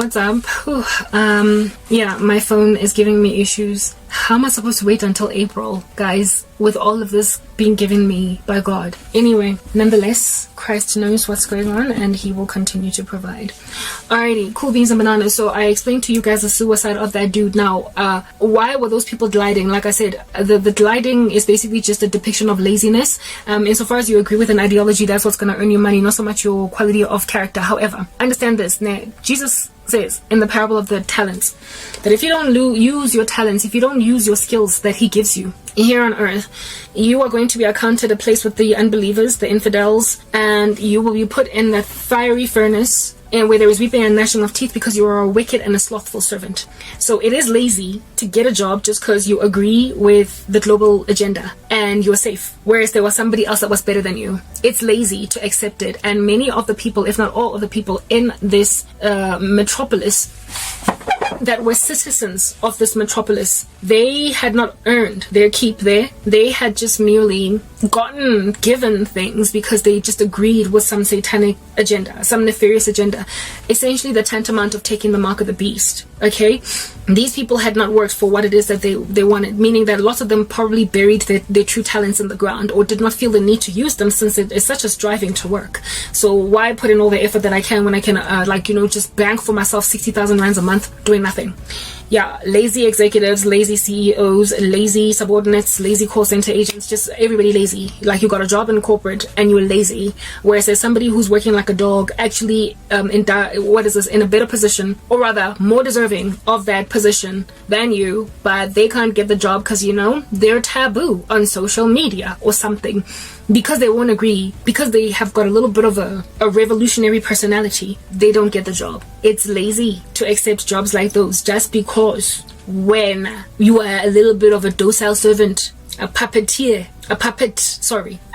What's up? Whew. Yeah, my phone is giving me issues. How am I supposed to wait until April, guys, with all of this being given me by God? Anyway, nonetheless, Christ knows what's going on and he will continue to provide. Alrighty, cool beans and bananas. So I explained to you guys the suicide of that dude. Now, why were those people gliding? Like I said, the gliding is basically just a depiction of laziness. Insofar as you agree with an ideology, that's what's going to earn you money, not so much your quality of character. However, understand this. Now, Jesus says in the parable of the talents that if you don't use your talents, if you don't use your skills that he gives you here on earth, you are going to be accounted a place with the unbelievers, the infidels, and you will be put in that fiery furnace and where there is weeping and gnashing of teeth because you are a wicked and a slothful servant. So it is lazy to get a job just because you agree with the global agenda and you're safe, whereas there was somebody else that was better than you. It's lazy to accept it. And many of the people, if not all of the people in this metropolis that were citizens of this metropolis, they had not earned their keep there. They had just merely given things because they just agreed with some satanic agenda, some nefarious agenda, essentially the tantamount of taking the mark of the beast. Okay, these people had not worked for what it is that they wanted, meaning that lots of them probably buried their true talents in the ground or did not feel the need to use them, since it is such a striving to work. So why put in all the effort that I can when I can just bank for myself 60,000 rands a month doing nothing? Yeah, lazy executives, lazy CEOs, lazy subordinates, lazy call center agents, just everybody lazy. Like, you got a job in corporate and you're lazy, whereas there's somebody who's working like a dog actually in a better position, or rather more deserving of that position than you, but they can't get the job because they're taboo on social media or something, because they won't agree, because they have got a little bit of a revolutionary personality. They don't get the job. It's lazy to accept jobs like those just because when you are a little bit of a docile servant, a puppet,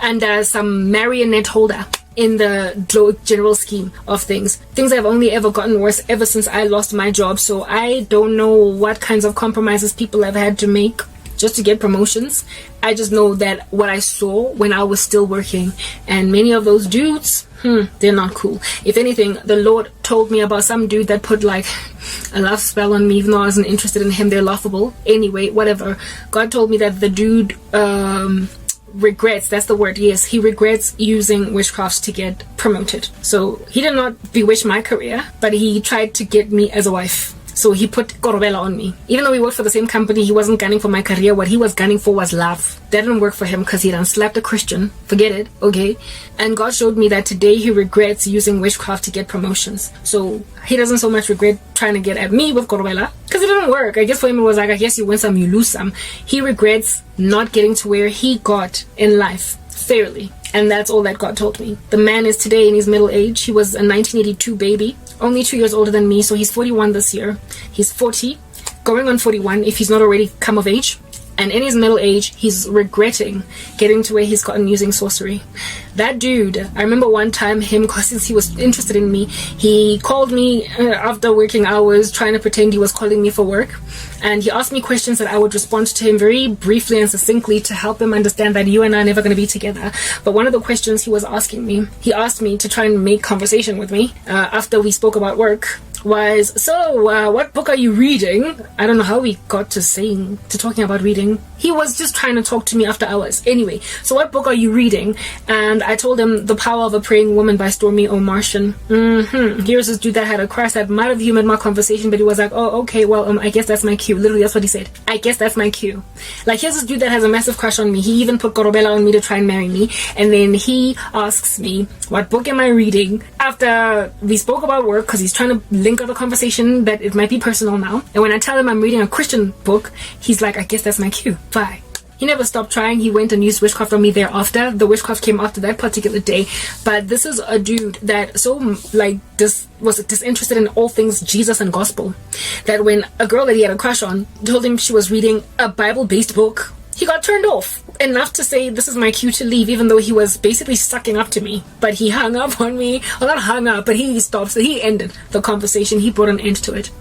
and some marionette holder in the general scheme of things have only ever gotten worse ever since I lost my job. So I don't know what kinds of compromises people have had to make just to get promotions. I just know that what I saw when I was still working, and many of those dudes, they're not cool. If anything, the Lord told me about some dude that put like a love spell on me, even though I wasn't interested in him. They're laughable. Anyway, whatever. God told me that the dude regrets, that's the word, yes, he regrets using witchcraft to get promoted. So he did not bewitch my career, but he tried to get me as a wife. So he put Korobela on me. Even though we worked for the same company, he wasn't gunning for my career. What he was gunning for was love. That didn't work for him because he done slapped a Christian. Forget it, okay? And God showed me that today he regrets using witchcraft to get promotions. So he doesn't so much regret trying to get at me with Korobela because it didn't work. I guess for him it was like, I guess you win some, you lose some. He regrets not getting to where he got in life fairly. And that's all that God told me. The man is today in his middle age. He was a 1982 baby, only 2 years older than me, so he's 41 this year. He's 40, going on 41 if he's not already come of age. And in his middle age, he's regretting getting to where he's gotten using sorcery. That dude, I remember one time since he was interested in me, he called me after working hours trying to pretend he was calling me for work. And he asked me questions that I would respond to him very briefly and succinctly to help him understand that you and I are never going to be together. But one of the questions he was asking me, he asked me to try and make conversation with me after we spoke about work, was, so what book are you reading? I don't know how we got to talking about reading. He was just trying to talk to me after hours. Anyway, so what book are you reading? And I told him The Power of a Praying Woman by Stormy O. Martian. Here's this dude that had a crush that might have humored my conversation, but he was like, oh, okay, well, I guess that's my cue. Literally, that's what he said. I guess that's my cue. Like, here's this dude that has a massive crush on me. He even put Korobela on me to try and marry me. And then he asks me, what book am I reading? After we spoke about work, because he's trying to link up the conversation that it might be personal now. And when I tell him I'm reading a Christian book, he's like, I guess that's my cue. Bye. He never stopped trying. He went and used witchcraft on me thereafter. The witchcraft came after that particular day. But this is a dude that was disinterested in all things Jesus and gospel, that when a girl that he had a crush on told him she was reading a Bible-based book, he got turned off enough to say, this is my cue to leave, even though he was basically sucking up to me. But he hung up on me. Well, not hung up, but he stopped. So he ended the conversation. He brought an end to it.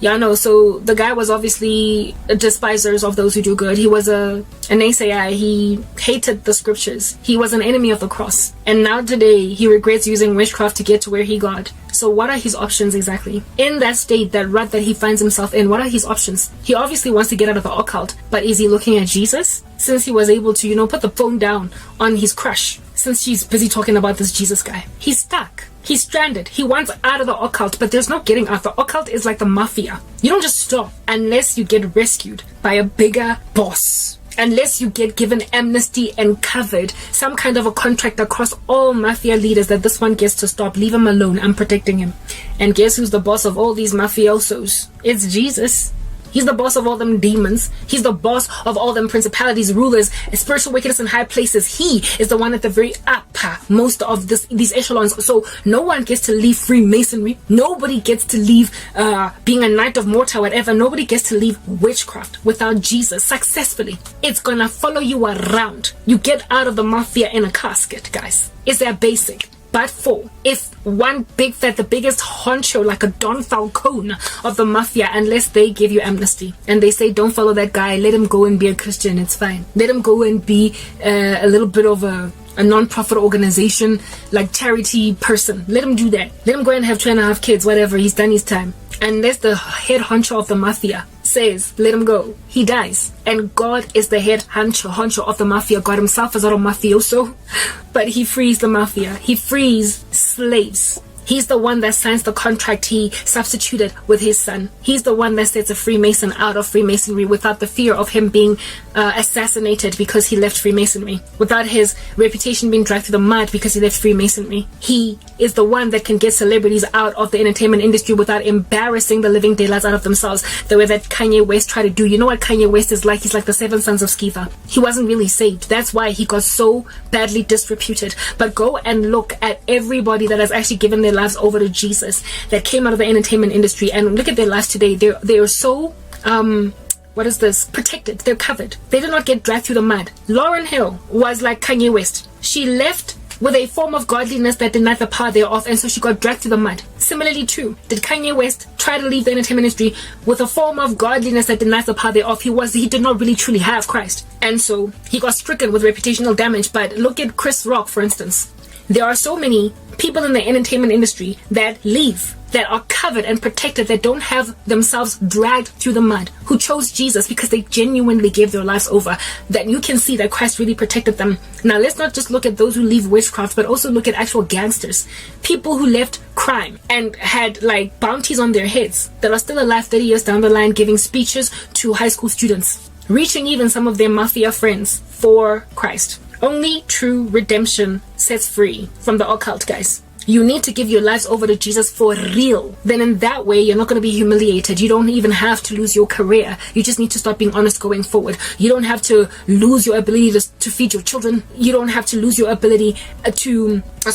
Yeah, no, so the guy was obviously a despiser of those who do good. He was a naysayer. He hated the scriptures. He was an enemy of the cross. And now today, he regrets using witchcraft to get to where he got. So what are his options exactly? In that state, that rut that he finds himself in, what are his options? He obviously wants to get out of the occult, but is he looking at Jesus? Since he was able to, put the phone down on his crush, since she's busy talking about this Jesus guy. He's stuck. He's stranded. He wants out of the occult, but there's no getting out. The occult is like the mafia. You don't just stop unless you get rescued by a bigger boss. Unless you get given amnesty and covered, some kind of a contract across all mafia leaders that this one gets to stop. Leave him alone. I'm protecting him. And guess who's the boss of all these mafiosos? It's Jesus. He's the boss of all them demons. He's the boss of all them principalities, rulers, spiritual wickedness in high places. He is the one at the very upper most of these echelons. So no one gets to leave Freemasonry. Nobody gets to leave being a knight of Malta, whatever. Nobody gets to leave witchcraft without Jesus successfully. It's gonna follow you around. You get out of the mafia in a casket, guys. It's that basic. But if one big fat, the biggest honcho, like a Don Falcone of the mafia, unless they give you amnesty and they say, don't follow that guy, let him go and be a Christian, it's fine. Let him go and be a little bit of a non-profit organization, like charity person. Let him do that. Let him go and have 2.5 kids, whatever. He's done his time. Unless the head honcho of the mafia says, let him go, he dies. And God is the head honcho of the mafia. God himself is not a mafioso, but he frees the mafia. He frees slaves. He's the one that signs the contract he substituted with his son. He's the one that sets a Freemason out of Freemasonry without the fear of him being assassinated because he left Freemasonry, without his reputation being dragged through the mud because he left Freemasonry. He is the one that can get celebrities out of the entertainment industry without embarrassing the living daylights out of themselves, the way that Kanye West tried to do. You know what Kanye West is like? He's like the 7 sons of Sceva. He wasn't really saved. That's why he got so badly disreputed. But go and look at everybody that has actually given their lives over to Jesus, that came out of the entertainment industry, and look at their lives today. They are so protected. They're covered. They did not get dragged through the mud. Lauryn Hill was like Kanye West. She left with a form of godliness that denied the power thereof, and so she got dragged through the mud. Similarly too, did Kanye West try to leave the entertainment industry with a form of godliness that denies the power thereof? He did not really truly have Christ, and so he got stricken with reputational damage. But look at Chris Rock, for instance. There are so many people in the entertainment industry that leave, that are covered and protected, that don't have themselves dragged through the mud, who chose Jesus because they genuinely gave their lives over, that you can see that Christ really protected them. Now let's not just look at those who leave witchcraft, but also look at actual gangsters, people who left crime and had like bounties on their heads, that are still alive 30 years down the line, giving speeches to high school students, reaching even some of their mafia friends for Christ. Only true redemption sets free from the occult, guys. You need to give your lives over to Jesus for real. Then in that way, you're not going to be humiliated. You don't even have to lose your career. You just need to start being honest going forward. You don't have to lose your ability to feed your children. You don't have to lose your ability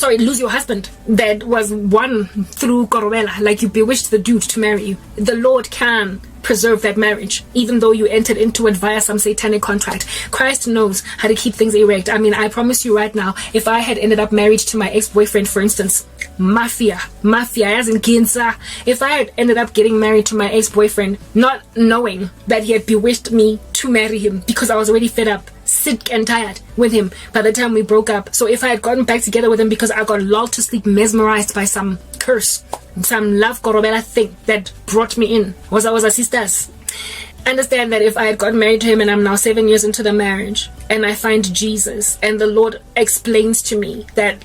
lose your husband that was won through Corobela, like you bewitched the dude to marry you. The Lord can preserve that marriage, even though you entered into it via some satanic contract. Christ knows how to keep things erect. I mean, I promise you right now, if I had ended up married to my ex-boyfriend, for instance, mafia as in Ginza, if I had ended up getting married to my ex-boyfriend, not knowing that he had bewitched me to marry him because I was already fed up, sick and tired with him by the time we broke up. So if I had gotten back together with him because I got lulled to sleep, mesmerized by some curse, some love Corobela thing that brought me in, was sisters. Understand that if I had gotten married to him and I'm now 7 years into the marriage and I find Jesus and the Lord explains to me that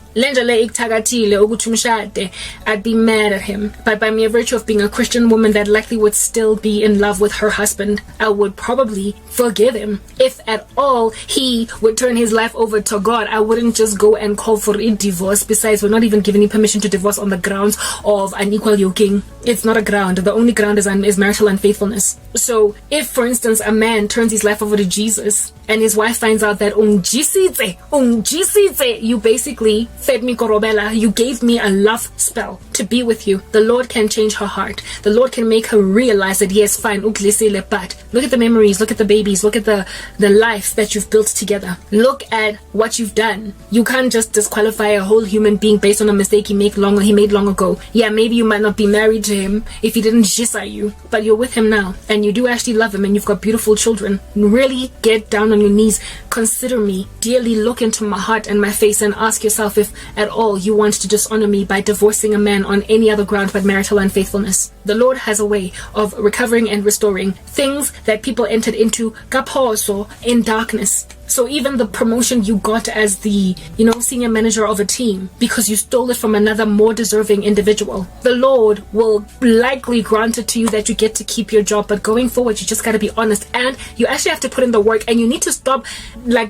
I'd be mad at him, but by mere virtue of being a Christian woman that likely would still be in love with her husband, I would probably forgive him. If at all he would turn his life over to God, I wouldn't just go and call for a divorce. Besides, we're not even giving him permission to divorce on the grounds of unequal yoking. It's not a ground. The only ground is marital unfaithfulness. So if, for instance, a man turns his life over to Jesus and his wife finds out that You basically fed me korobela. You gave me a love spell to be with you. The Lord can change her heart. The Lord can make her realize that yes, fine, but look at the memories, look at the babies, look at the life that you've built together. Look at what you've done. You can't just disqualify a whole human being based on a mistake he made long ago. Yeah, maybe you might not be married to him if he didn't jissa you, but you're with him now and you do actually love him and you've got beautiful children. Really get down on your knees, consider me, dearly look into my heart and my face and ask yourself if at all you want to dishonor me by divorcing a man on any other ground but marital unfaithfulness. The Lord has a way of recovering and restoring things that people entered into kaposo in darkness. So even the promotion you got as the, senior manager of a team because you stole it from another more deserving individual, the Lord will likely grant it to you that you get to keep your job. But going forward, you just got to be honest and you actually have to put in the work, and you need to stop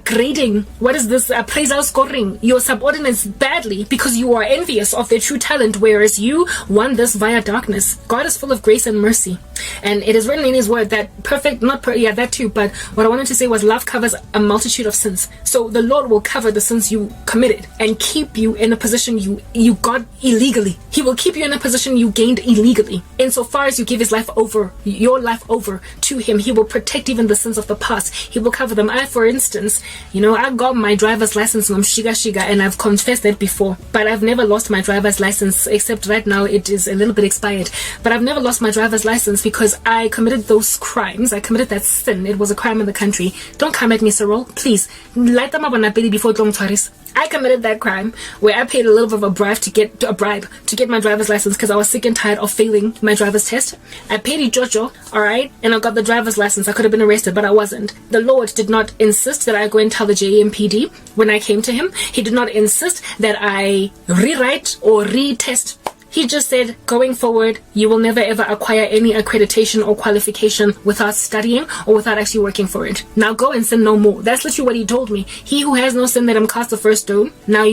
grading, appraisal scoring your subordinates badly because you are envious of their true talent, whereas you won this via darkness. God is full of grace and mercy, and it is written in his word that that too, but what I wanted to say was love covers a multitude of sins. So the Lord will cover the sins you committed and keep you in a position you got illegally. He will keep you in a position you gained illegally. Insofar as you give your life over to him, he will protect even the sins of the past. He will cover them. For instance, I got my driver's license from Shiga and I've confessed that before, but I've never lost my driver's license, except right now it is a little bit expired. But I've never lost my driver's license because I committed those crimes. I committed that sin. It was a crime in the country. Don't come at me, Cyril. Please, light them up on a belly before Dong Taris. I committed that crime where I paid a little bit of a bribe to get my driver's license because I was sick and tired of failing my driver's test. I paid Jojo, alright, and I got the driver's license. I could have been arrested, but I wasn't. The Lord did not insist that I go and tell the JMPD when I came to him. He did not insist that I rewrite or retest. He just said, going forward, you will never ever acquire any accreditation or qualification without studying or without actually working for it. Now go and sin no more. That's literally what he told me. He who has no sin, let him cast the first stone. Now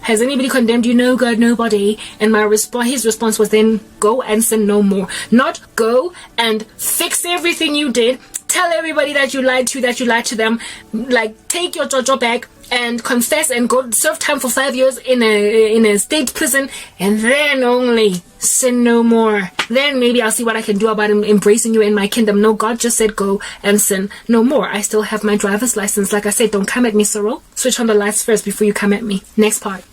has anybody condemned you? No, God, nobody. And his response was then, go and sin no more. Not go and fix everything you did. Tell everybody that you lied to them. Take your jojo back and confess and go serve time for 5 years in a state prison, and then only sin no more. Then maybe I'll see what I can do about embracing you in my kingdom. No, God just said go and sin no more. I still have my driver's license. Like I said, don't come at me, Cyril. Switch on the lights first before you come at me. Next part.